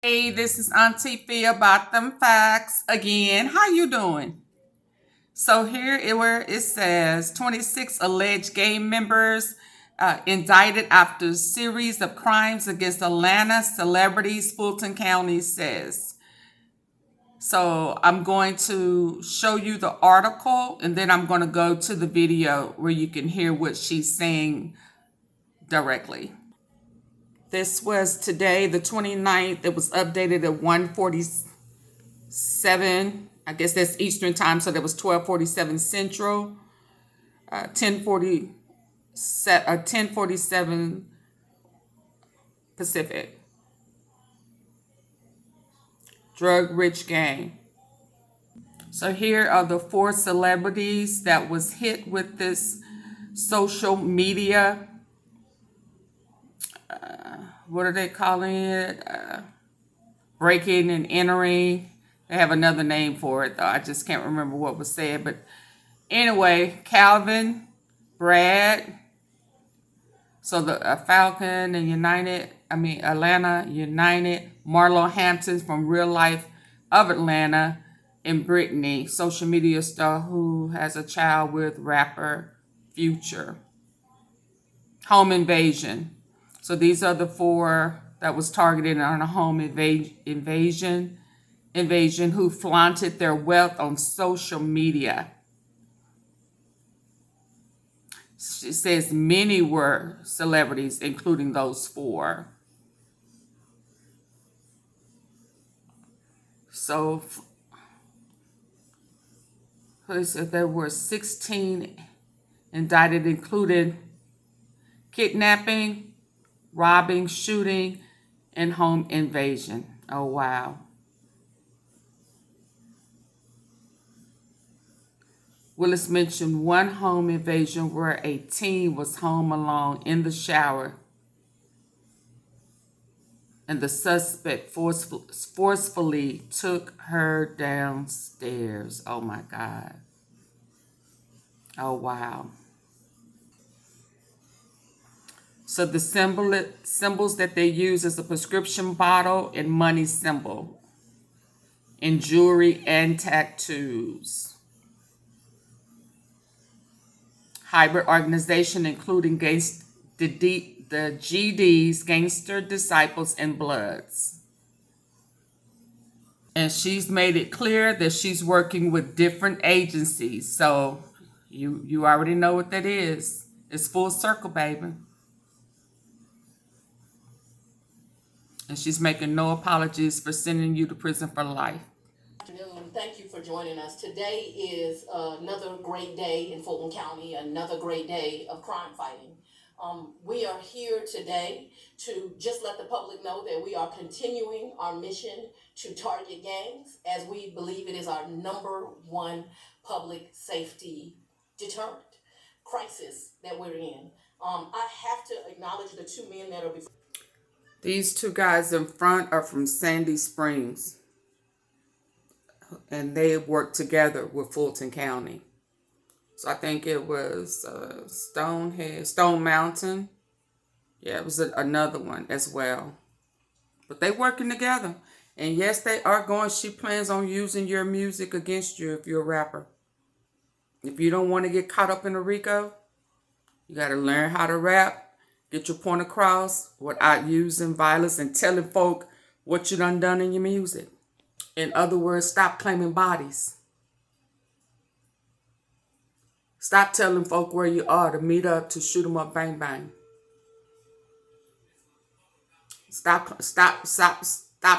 Hey, this is AunTeaFee about them facts again. How you doing? So here where it says 26 alleged gang members indicted after series of crimes against Atlanta celebrities, Fulton County says. So I'm going to show you the article and then I'm going to go to the video where you can hear what she's saying directly. This was today, the 29th. It was updated at 1:47. I guess that's Eastern time, so that was 12:47 Central, 10:47 Pacific. Drug rich gang. So here are the 4 celebrities that was hit with this social media. What are they calling it? Breaking and entering. They have another name for it, though. I just can't remember what was said. But anyway, Calvin, Brad, so the Falcon and Atlanta United, Marlo Hampton from Real Life of Atlanta, and Brittany, social media star who has a child with rapper Future. Home invasion. So these are the 4 that was targeted on a home invasion who flaunted their wealth on social media. She says many were celebrities, including those 4. So they said there were 16 indicted, including kidnapping, robbing, shooting, and home invasion. Oh, wow. Willis mentioned one home invasion where a teen was home alone in the shower and the suspect forcefully took her downstairs. Oh, my God. Oh, wow. So the symbols that they use is a prescription bottle and money symbol in jewelry and tattoos. Hybrid organization including the GDs, Gangster Disciples, and Bloods. And she's made it clear that she's working with different agencies. So you already know what that is. It's full circle, baby. And she's making no apologies for sending you to prison for life. Good afternoon. Thank you for joining us. Today is another great day in Fulton County, another great day of crime fighting. We are here today to just let the public know that we are continuing our mission to target gangs, as we believe it is our #1 public safety deterrent crisis that we're in. I have to acknowledge the 2 men that are before. These 2 guys in front are from Sandy Springs, and they work together with Fulton County. So I think it was Stone Mountain. Yeah, it was another one as well. But they working together. And yes, they are she plans on using your music against you if you're a rapper. If you don't want to get caught up in a Rico, you got to learn how to rap. Get your point across without using violence and telling folk what you done in your music. In other words, stop claiming bodies. Stop telling folk where you are to meet up, to shoot them up, bang, bang. Stop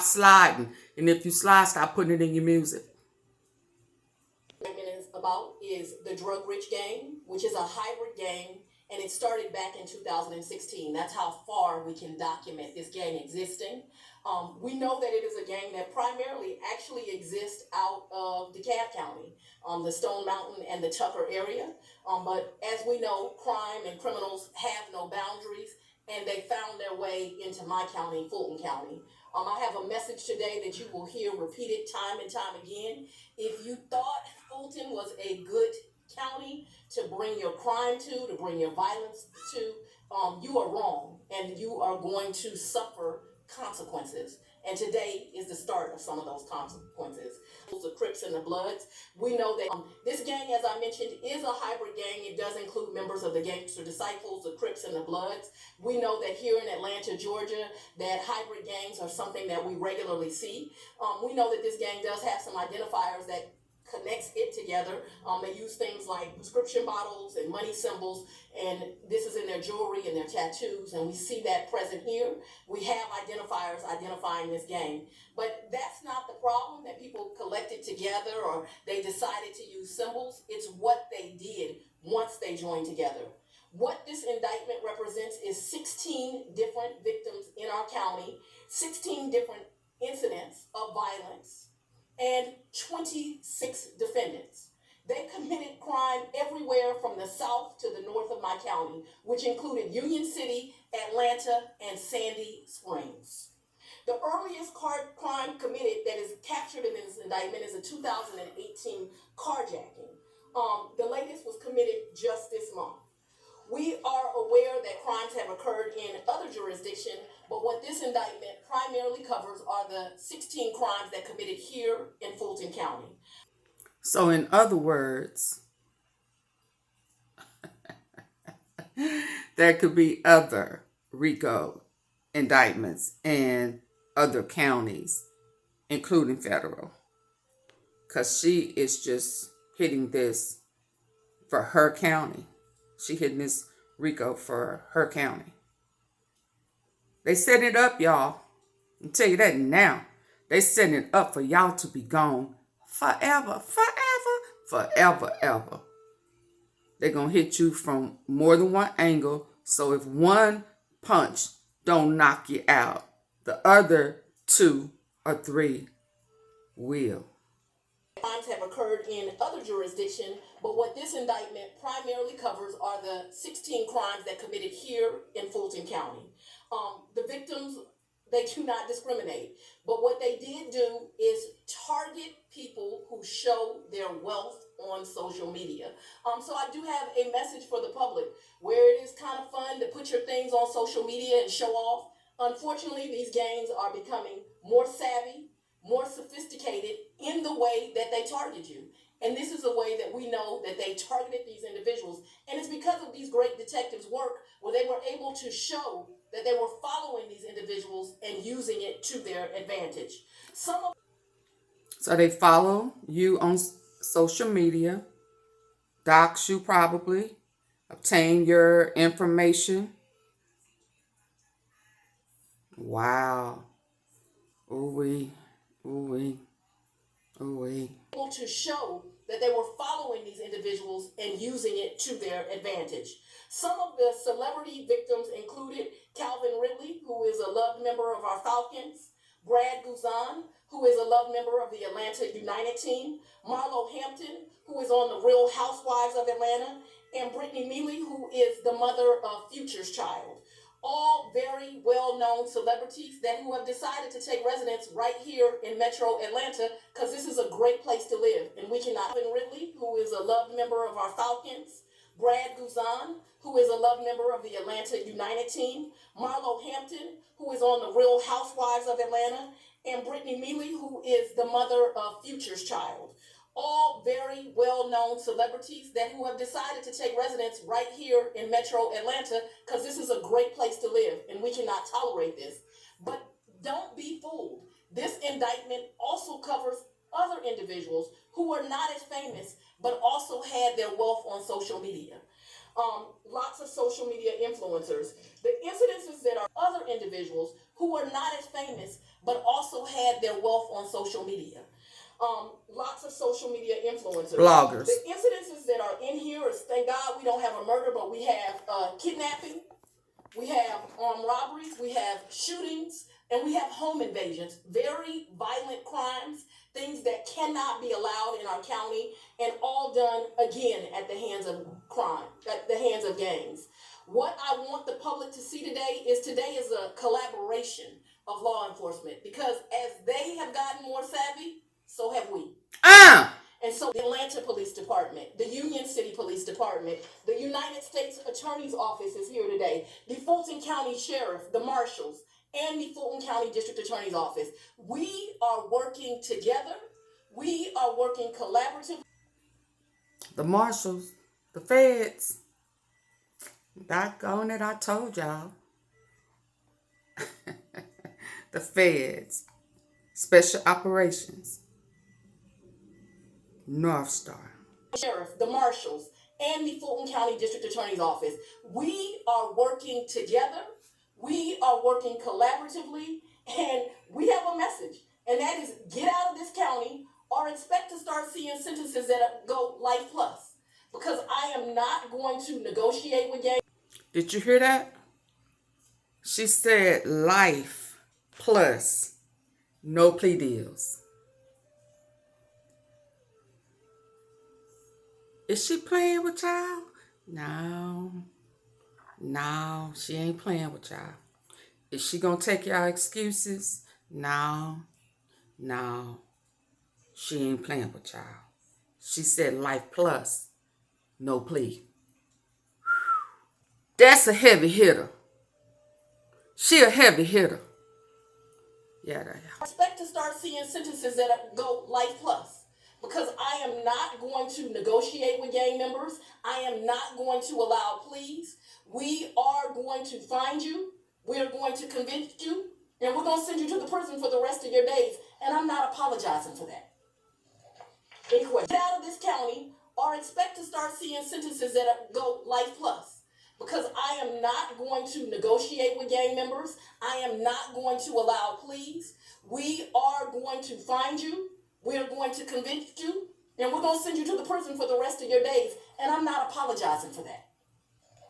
sliding. And if you slide, stop putting it in your music. About is the Drug Rich Gang, which is a hybrid gang, and it started back in 2016. That's how far we can document this gang existing. We know that it is a gang that primarily actually exists out of DeKalb County, the Stone Mountain and the Tucker area. But as we know, crime and criminals have no boundaries, and they found their way into my county, Fulton County. I have a message today that you will hear repeated time and time again. If you thought Fulton was a good county to bring your crime to bring your violence to, you are wrong, and you are going to suffer consequences. And today is the start of some of those consequences. The Crips and the Bloods. We know that this gang, as I mentioned, is a hybrid gang. It does include members of the Gangster Disciples, the Crips and the Bloods. We know that here in Atlanta, Georgia, that hybrid gangs are something that we regularly see. We know that this gang does have some identifiers that connects it together. They use things like prescription bottles and money symbols, and this is in their jewelry and their tattoos, and we see that present here. We have identifiers identifying this gang, but that's not the problem, that people collected together or they decided to use symbols. It's what they did once they joined together. What this indictment represents is 16 different victims in our county, 16 different incidents of violence, and 26 defendants. They committed crime everywhere from the south to the north of my county, which included Union City, Atlanta, and Sandy Springs. The earliest crime committed that is captured in this indictment is a 2018 carjacking. The latest was committed just this month. We are aware that crimes have occurred in other jurisdictions, but what this indictment primarily covers are the 16 crimes that committed here in Fulton County. So in other words, there could be other Rico indictments in other counties, including federal, because she is just hitting this for her county. She hitting this Rico for her county. They setting it up, y'all. I'll tell you that now. They setting it up for y'all to be gone forever, ever. They're going to hit you from more than one angle. So if one punch don't knock you out, the other 2 or 3 will. Crimes have occurred in other jurisdictions, but what this indictment primarily covers are the 16 crimes that committed here in Fulton County. The victims, they do not discriminate, but what they did do is target people who show their wealth on social media. So I do have a message for the public where it is kind of fun to put your things on social media and show off. Unfortunately, these gangs are becoming more savvy, more sophisticated in the way that they target you. And this is a way that we know that they targeted these individuals. And it's because of these great detectives' work where they were able to show that they were following these individuals and using it to their advantage. So they follow you on social media, dox you probably, obtain your information. Wow. Ooh-wee. Able to show that they were following these individuals and using it to their advantage. Some of the celebrity victims included Calvin Ridley, who is a loved member of our Falcons, Brad Guzan, who is a loved member of the Atlanta United team, Marlo Hampton, who is on the Real Housewives of Atlanta, and Brittany Mealy, who is the mother of Future's child. All very well-known celebrities who have decided to take residence right here in Metro Atlanta because this is a great place to live. And we cannot. Calvin Ridley, who is a loved member of our Falcons, Brad Guzan, who is a loved member of the Atlanta United team, Marlo Hampton, who is on the Real Housewives of Atlanta, and Brittany Mealy, who is the mother of Future's child. All very well-known celebrities who have decided to take residence right here in Metro Atlanta because this is a great place to live and we cannot tolerate this. But don't be fooled. This indictment also covers other individuals who are not as famous but also had their wealth on social media. Lots of social media influencers. The incidences that are other individuals who are not as famous but also had their wealth on social media. Lots of social media influencers. Bloggers. The incidences that are in here is, thank God we don't have a murder, but we have kidnapping, we have armed robberies, we have shootings, and we have home invasions. Very violent crimes, things that cannot be allowed in our county, and all done again at the hands of crime, at the hands of gangs. What I want the public to see today is a collaboration of law enforcement, because as they have gotten more savvy, so have we. And so the Atlanta Police Department, the Union City Police Department, the United States Attorney's Office is here today, the Fulton County Sheriff, the Marshals, and the Fulton County District Attorney's Office. We are working together. We are working collaboratively. The Marshals, the Feds. Doggone it, I told y'all. The Feds, Special Operations, North Star. Sheriff, the Marshals, and the Fulton County District Attorney's Office. We are working together. We are working collaboratively, and we have a message, and that is get out of this county or expect to start seeing sentences that go life plus. Because I am not going to negotiate with gang. Did you hear that? She said life plus no plea deals. Is she playing with y'all? No, she ain't playing with y'all. Is she gonna take y'all excuses? No, she ain't playing with y'all. She said life plus no plea. That's a heavy hitter. She a heavy hitter. Yeah. Expect to start seeing sentences that go life plus. Because I am not going to negotiate with gang members. I am not going to allow pleas. We are going to find you. We're going to convict you. And we're going to send you to the prison for the rest of your days. And I'm not apologizing for that. Anyway, get out of this county or expect to start seeing sentences that go life plus. Because I am not going to negotiate with gang members. I am not going to allow pleas. We are going to find you. We're going to convict you. And we're going to send you to the prison for the rest of your days. And I'm not apologizing for that.